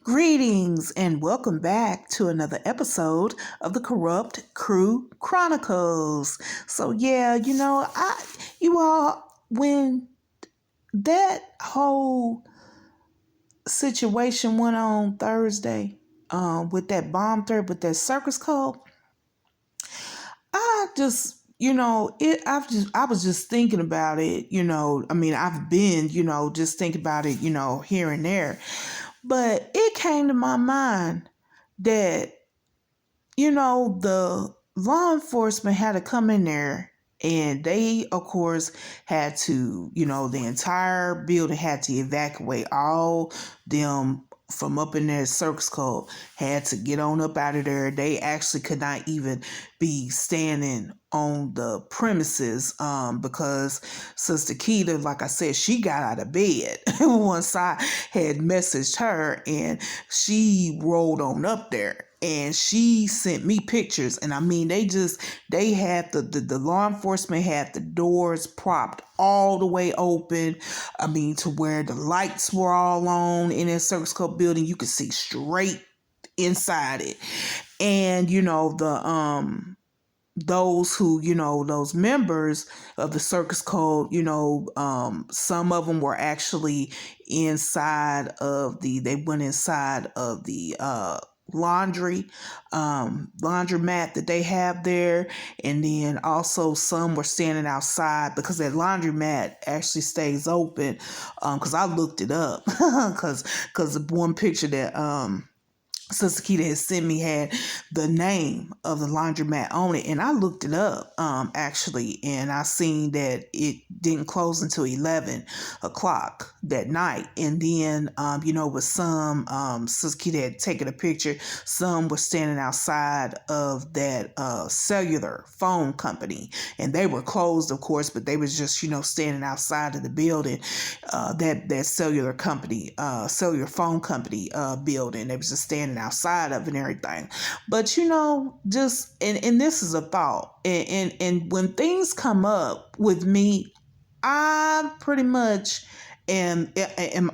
Greetings and welcome back to another episode of the Corrupt Crew Chronicles. So yeah, you all, when that whole situation went on Thursday, with that bomb threat with that circus cult, I just I was just thinking about it, I've been, just thinking about it, here and there. But it came to my mind that, the law enforcement had to come in there and they, of course, had to, the entire building had to evacuate all them from up in there. Circus code had to get on up out of there. They actually could not even be standing on the premises because Sister Keita, like I said, she got out of bed once I had messaged her, and she rolled on up there and she sent me pictures. And I mean, they had the law enforcement had the doors propped all the way open. I mean, to where the lights were all on in that Circus Club building. You could see straight inside it. And, those who, those members of the circus code, some of them were actually inside of they went inside of the laundromat that they have there. And then also some were standing outside because that laundromat actually stays open. Because I looked it up because the one picture that Sister Keita had sent me had the name of the laundromat on it, and I looked it up actually, and I seen that it didn't close until 11 o'clock that night. And then with some Sister Keita had taken a picture. Some were standing outside of that cellular phone company, and they were closed, of course, but they was just standing outside of the building, that cellular company, cellular phone company building. They was just standing outside of and everything. But just and this is a thought, and when things come up with me, I pretty much am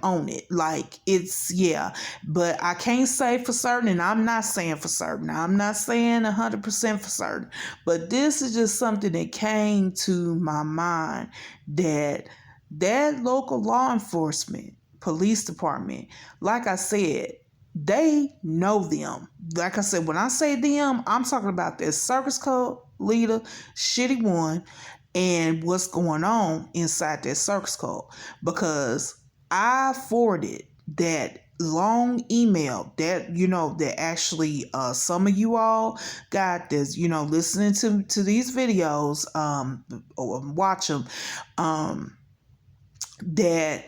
on it. Like, it's, yeah, but I can't say for certain, and I'm not saying for certain. I'm not saying 100% for certain, but this is just something that came to my mind, that local law enforcement, police department, like I said, they know them. Like I said, when I say them, I'm talking about this circus code leader, Shitty One, and what's going on inside that circus code. Because I forwarded that long email that, that actually some of you all got this, listening to these videos, or watch them, that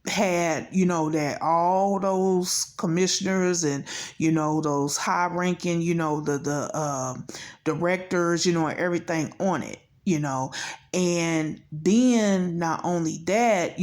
had, that all those commissioners and, those high ranking, the directors, and everything on it, and then not only that,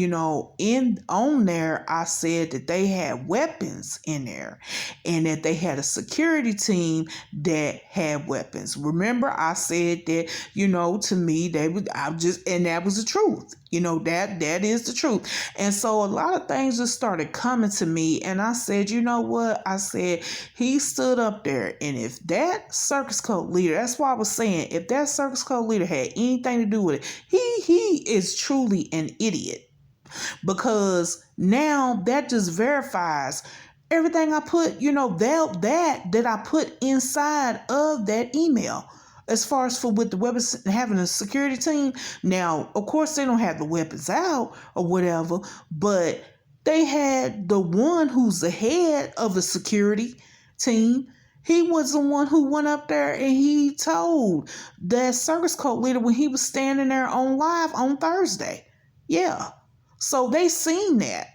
on there, I said that they had weapons in there and that they had a security team that had weapons. Remember, I said that, to me, and that was the truth. That is the truth. And so a lot of things just started coming to me, and I said, you know what? I said, he stood up there, and if that circus code leader, that's why I was saying, if that circus code leader had anything to do with it, he is truly an idiot. Because now that just verifies everything I put, that I put inside of that email. As far as for with the weapons, having a security team. Now, of course, they don't have the weapons out or whatever, but they had the one who's the head of the security team. He was the one who went up there and he told that circus code leader when he was standing there on live on Thursday. Yeah. So they seen that.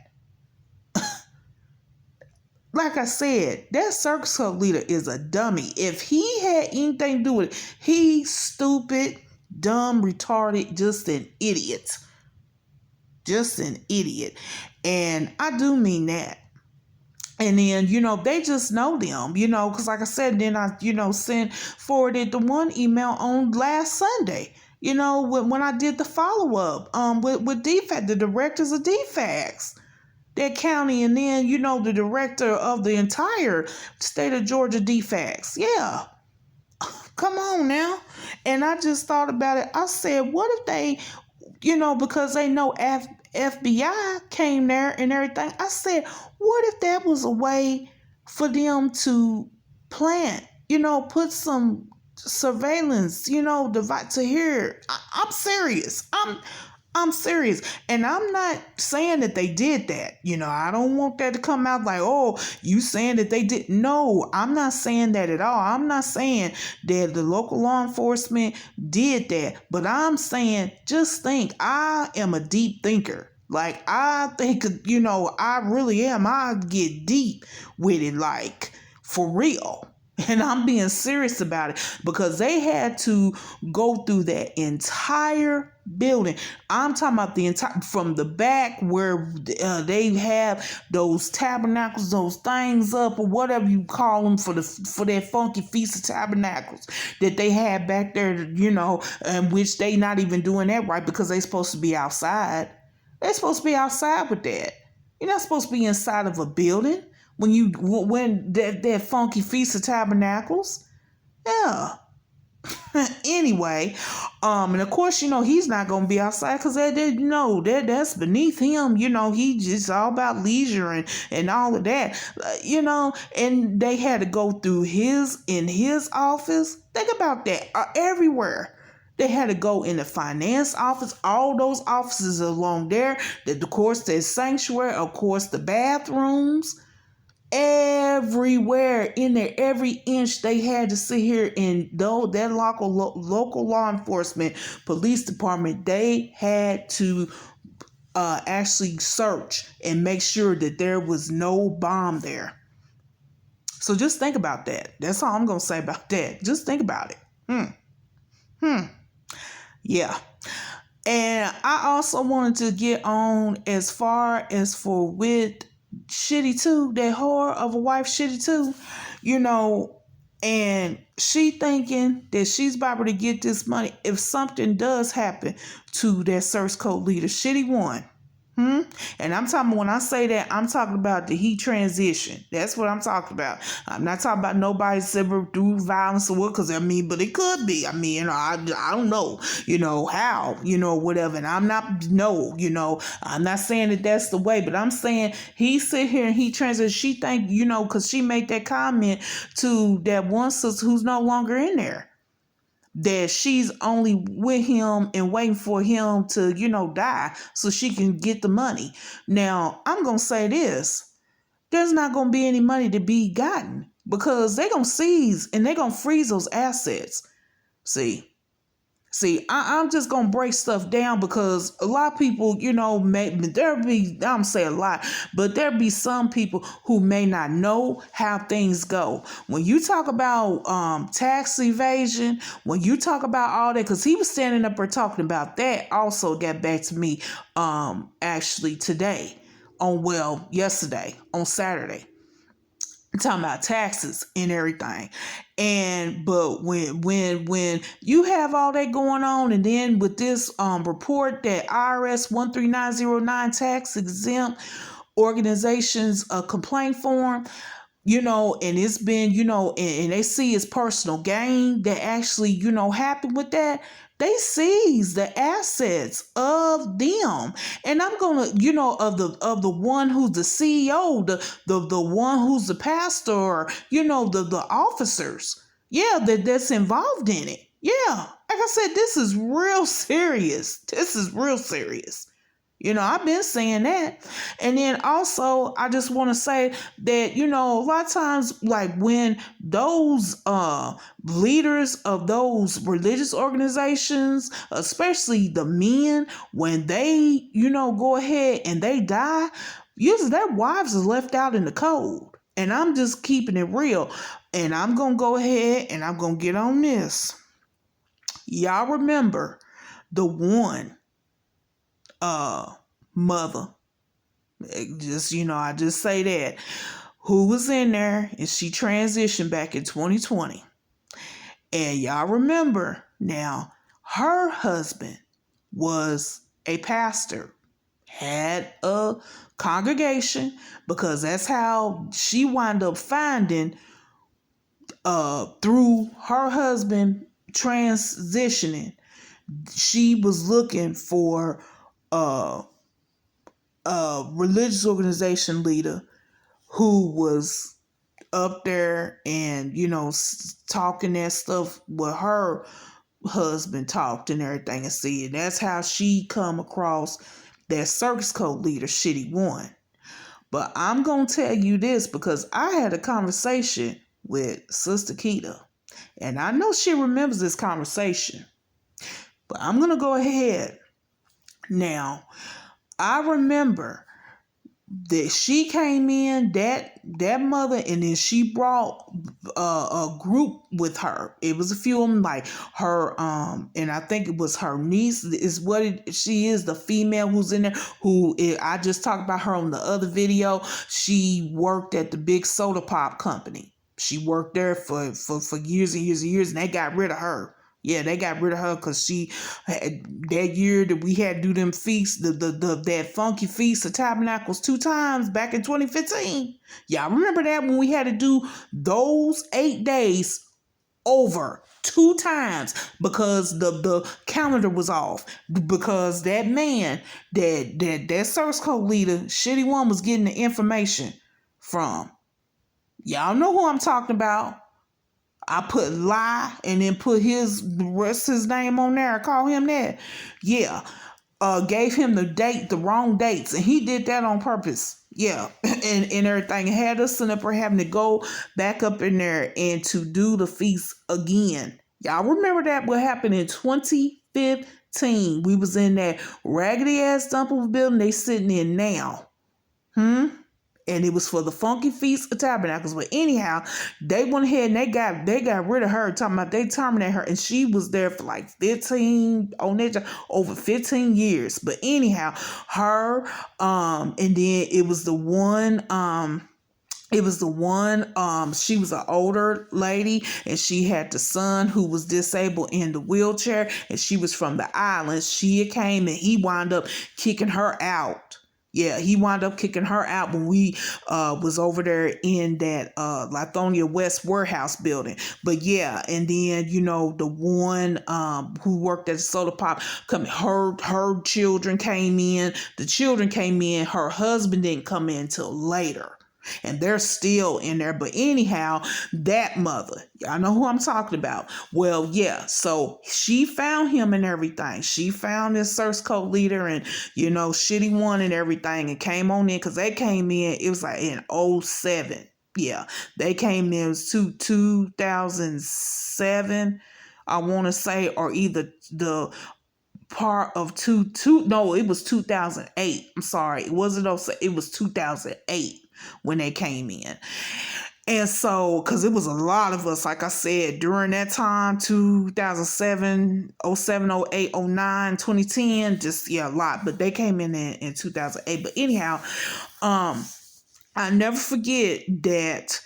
Like I said, that circus code leader is a dummy. If he had anything to do with it, he's stupid, dumb, retarded, just an idiot. Just an idiot. And I do mean that. And then, they just know them, because like I said, then I, forwarded the one email on last Sunday, when I did the follow-up with DFAC, the directors of DFACs. that county, and then, the director of the entire state of Georgia DFACS. Yeah. Come on now. And I just thought about it. I said, what if they, because they know FBI came there and everything. I said, what if that was a way for them to plant, put some surveillance, device to hear? I'm serious. I'm serious. And I'm not saying that they did that. I don't want that to come out like, oh, you saying that they did. No, I'm not saying that at all. I'm not saying that the local law enforcement did that. But I'm saying, just think, I am a deep thinker. Like, I think, I really am. I get deep with it, like, for real. And I'm being serious about it, because they had to go through that entire building. I'm talking about the entire, from the back where they have those tabernacles, those things up, or whatever you call them, for that funky Feast of Tabernacles that they had back there, and which they not even doing that right, because they supposed to be outside. They're supposed to be outside with that. You're not supposed to be inside of a building when that funky Feast of Tabernacles. Yeah. Anyway, and of course, he's not gonna be outside, because that's beneath him. He just all about leisure and all of that. And they had to go through in his office. Think about that. Everywhere. They had to go in the finance office, all those offices along there. Of course, the sanctuary, of course, the bathrooms. Everywhere in there, every inch, they had to sit here, and though that local law enforcement police department, they had to actually search and make sure that there was no bomb there. So just think about that. That's all I'm gonna say about that. Just think about it. Yeah. And I also wanted to get on as far as for with Shitty too, that whore of a wife, Shitty too, and she thinking that she's about to get this money if something does happen to that Source Code leader. Shitty one. And I'm talking, when I say that, I'm talking about the he transition. That's what I'm talking about. I'm not talking about nobody's ever through violence or what, but it could be. I don't know, how, whatever. And I'm not, I'm not saying that that's the way, but I'm saying he sit here and he transition. She think, because she made that comment to that one sister who's no longer in there, that she's only with him and waiting for him to, die so she can get the money. Now, I'm going to say this. There's not going to be any money to be gotten, because they're going to seize and they're going to freeze those assets. See, I'm just going to break stuff down, because a lot of people, there'll be, I'm saying a lot, but there'll be some people who may not know how things go. When you talk about tax evasion, when you talk about all that, because he was standing up there talking about that, also got back to me actually yesterday, on Saturday. Talking about taxes and everything. But when you have all that going on, and then with this report that IRS 13909 tax exempt organizations complaint form, and it's been, and they see his personal gain that actually, happened with that. They seize the assets of them. And I'm gonna, of the one who's the CEO, the one who's the pastor, or, the officers. Yeah, that's involved in it. Yeah. Like I said, this is real serious. This is real serious. I've been saying that. And then also, I just want to say that, a lot of times, like when those leaders of those religious organizations, especially the men, when they, go ahead and they die, usually their wives are left out in the cold. And I'm just keeping it real. And I'm going to go ahead and I'm going to get on this. Y'all remember the one mother, just, I just say that, who was in there, and she transitioned back in 2020. And y'all remember now, her husband was a pastor, had a congregation, because that's how she wound up finding through her husband transitioning. She was looking for uh, a religious organization leader who was up there and, talking that stuff with her husband talked and everything. And see, that's how she come across that circus code leader, Shitty One. But I'm going to tell you this because I had a conversation with Sister Keita. And I know she remembers this conversation. But I'm going to go ahead. Now, I remember that she came in, that mother, and then she brought a group with her. It was a few of them, like her and I think it was her niece is she is, the female who's in there, I just talked about her on the other video. She worked at the big soda pop company. She worked there for years and years and years, and they got rid of her. Yeah, they got rid of her because she had, that year that we had to do them feasts, that funky feast of tabernacles 2 times back in 2015. Yeah, I remember that when we had to do those 8 days over 2 times because the calendar was off, because that man, that service code leader, Shitty One, was getting the information from. Y'all know who I'm talking about. I put lie and then put the rest of his name on there. I call him that. Yeah. Gave him the wrong dates, and he did that on purpose. Yeah. and everything. Had us up there having to go back up in there and to do the feast again. Y'all remember that what happened in 2015. We was in that raggedy ass dump of a building they sitting in now. And it was for the Funky Feast of Tabernacles. But anyhow, they went ahead and they got rid of her, talking about they terminated her, and she was there for like 15 on that job, over 15 years. But anyhow, her and then it was the one she was an older lady, and she had the son who was disabled in the wheelchair, and she was from the islands. She came and he wound up kicking her out. Yeah, he wound up kicking her out when we was over there in that Lithonia West warehouse building. But yeah, and then the one who worked at the soda pop company, her children came in. The children came in. Her husband didn't come in till later. And they're still in there. But anyhow, that mother, y'all know who I'm talking about. Well, yeah, so she found him and everything. She found this search code leader and, Shitty One and everything, and came on in, because they came in, it was like in 07. Yeah, they came in, it was 2007, I want to say, or either the part of no, it was 2008. I'm sorry, it wasn't 07, it was 2008 when they came in. And so, because it was a lot of us, like I said, during that time, 2007, 07, 08, 09, 2010, just, yeah, a lot. But they came in 2008. But anyhow, I never forget that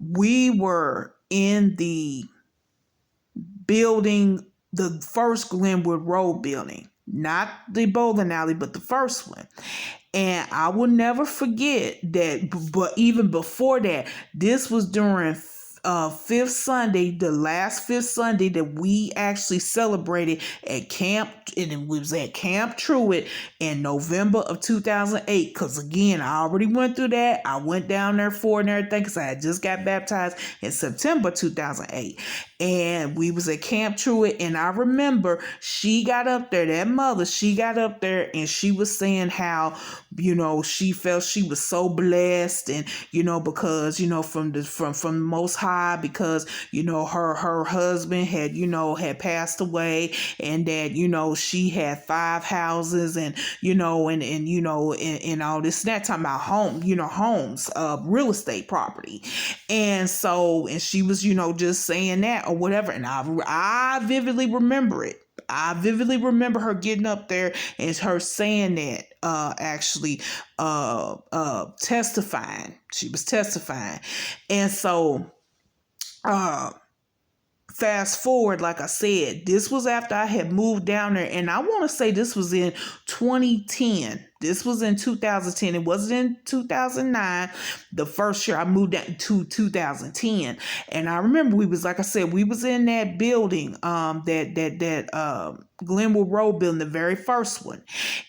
we were in the building, the first Glenwood Road building, not the bowling alley, but the first one. And I will never forget that, but even before that, this was during Fifth Sunday, the last Fifth Sunday that we actually celebrated at camp, and it was at Camp Truett in November of 2008. Because again, I already went through that. I went down there for it and everything because I had just got baptized in September 2008. And we was at Camp Truett, and I remember she got up there, that mother, she got up there and she was saying how, she felt she was so blessed, and, because, from the Most High, because, her husband had passed away, and that, she had 5 houses, and, and all this, and that, talking about homes, real estate property. And so, and she was, just saying that or whatever. And I vividly remember it. I vividly remember her getting up there and her saying that, testifying. She was testifying. And so, fast forward, like I said, this was after I had moved down there, and I want to say this was in 2010. This was in 2010. It wasn't in 2009. The first year I moved to 2010. And I remember we was, like I said, we was in that building, that Glenwood Road building, the very first one.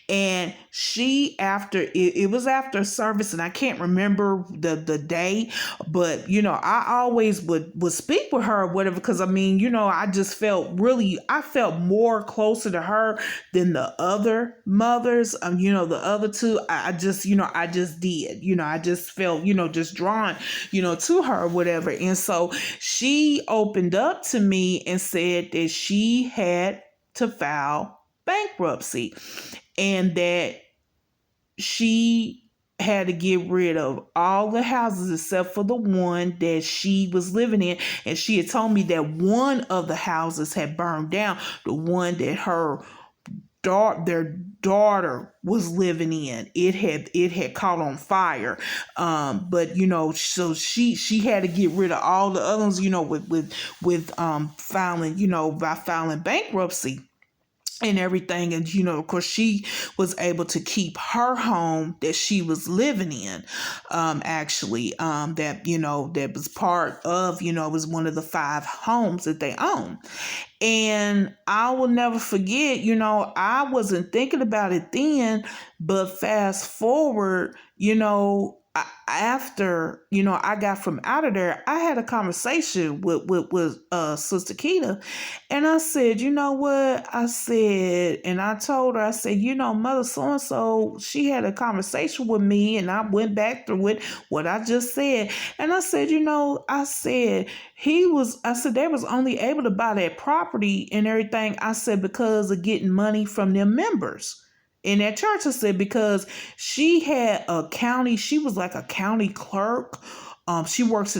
And she, after it was after service, and I can't remember the day, but I always would speak with her or whatever, because I mean, I just I felt more closer to her than the other mothers. The other two, I just I just did, I just felt just drawn to her or whatever. And so she opened up to me and said that she had to file bankruptcy, and that she had to get rid of all the houses except for the one that she was living in. And she had told me that one of the houses had burned down, the one that their daughter was living in. It had caught on fire. But so she had to get rid of all the other ones, with filing, by filing bankruptcy and everything. And of course, she was able to keep her home that she was living in, actually, that was part of, was one of the 5 homes that they own. And I will never forget, I wasn't thinking about it then, but fast forward, after I got from out of there, I had a conversation with Sister Keita, and I said, you know what? I said, and I told her, I said, Mother so and so, she had a conversation with me, and I went back through it, what I just said, and I said, I said they was only able to buy that property and everything. I said because of getting money from their members in that church. I said because she was like a county clerk. She worked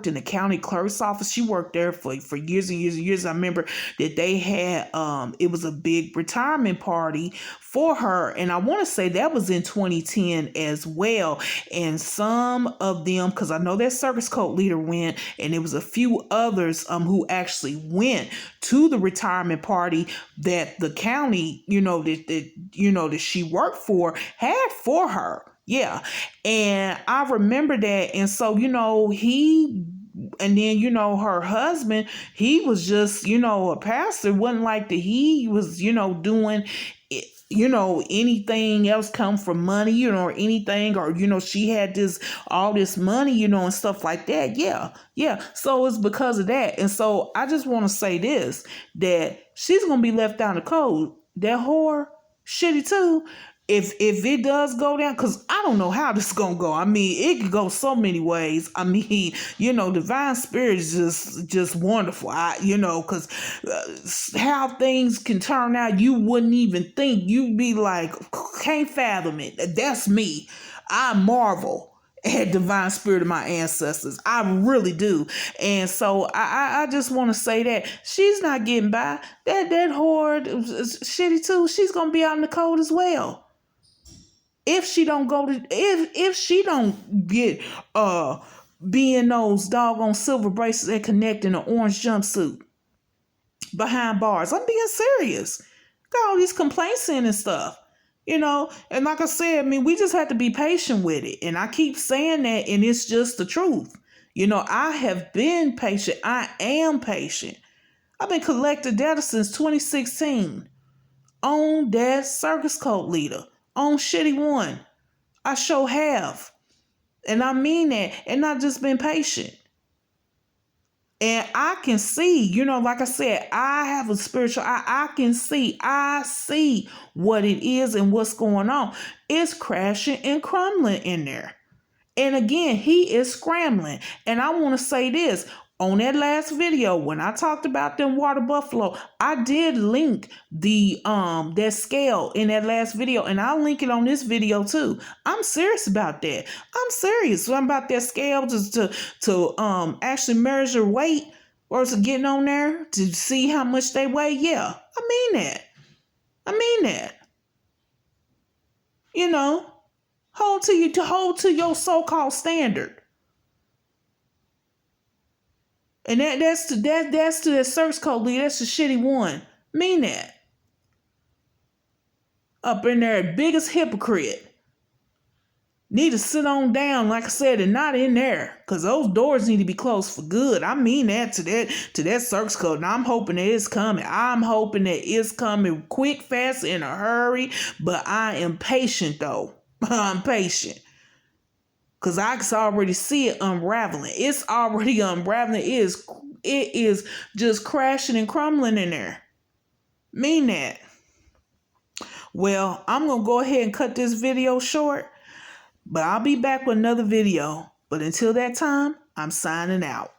in the county clerk's office. She worked there for years and years and years. I remember that they had it was a big retirement party for her, and I want to say that was in 2010 as well. And some of them, because I know that circus cult leader went, and there was a few others who actually went to the retirement party that the county, that she worked for had for her. Yeah. And I remember that. And so, and then, her husband, he was just, a pastor. It wasn't like that he was, doing it, anything else come from money, or anything, or, she had all this money, and stuff like that. Yeah. Yeah. So it's because of that. And so I just want to say this, that she's going to be left down the cold. That whore, shitty too. If it does go down, because I don't know how this is going to go. I mean, it could go so many ways. I mean, divine spirit is just wonderful. Because how things can turn out, you wouldn't even think. You'd be like, can't fathom it. That's me. I marvel at divine spirit of my ancestors. I really do. And so I just want to say that she's not getting by. That whore is shitty too. She's going to be out in the cold as well. If she don't if she don't get being those doggone silver bracelets that connect in an orange jumpsuit behind bars. I'm being serious. Got all these complaints in and stuff. And like I said, I mean, we just have to be patient with it. And I keep saying that, and it's just the truth. I have been patient. I am patient. I've been collecting data since 2016 on that circus cult leader. On Shitty One. I sure have. And I mean that. And I've just been patient. And I can see, like I said, I have a spiritual eye. I see what it is and what's going on. It's crashing and crumbling in there. And again, he is scrambling. And I want to say this. On that last video, when I talked about them water buffalo, I did link the that scale in that last video, and I'll link it on this video too. I'm serious about that. I'm serious. I'm about that scale just to actually measure weight, or to getting on there to see how much they weigh. Yeah, I mean that. Hold to your so-called standard. And that's to that search code leader. That's the shitty one. Mean that. Up in there, biggest hypocrite. Need to sit on down, like I said, and not in there. Because those doors need to be closed for good. I mean that to that circus code. And I'm hoping that it's coming. I'm hoping that it's coming quick, fast, in a hurry. But I am patient, though. I'm patient. Because I can already see it unraveling. It's already unraveling. It is just crashing and crumbling in there. Mean that. Well, I'm going to go ahead and cut this video short. But I'll be back with another video. But until that time, I'm signing out.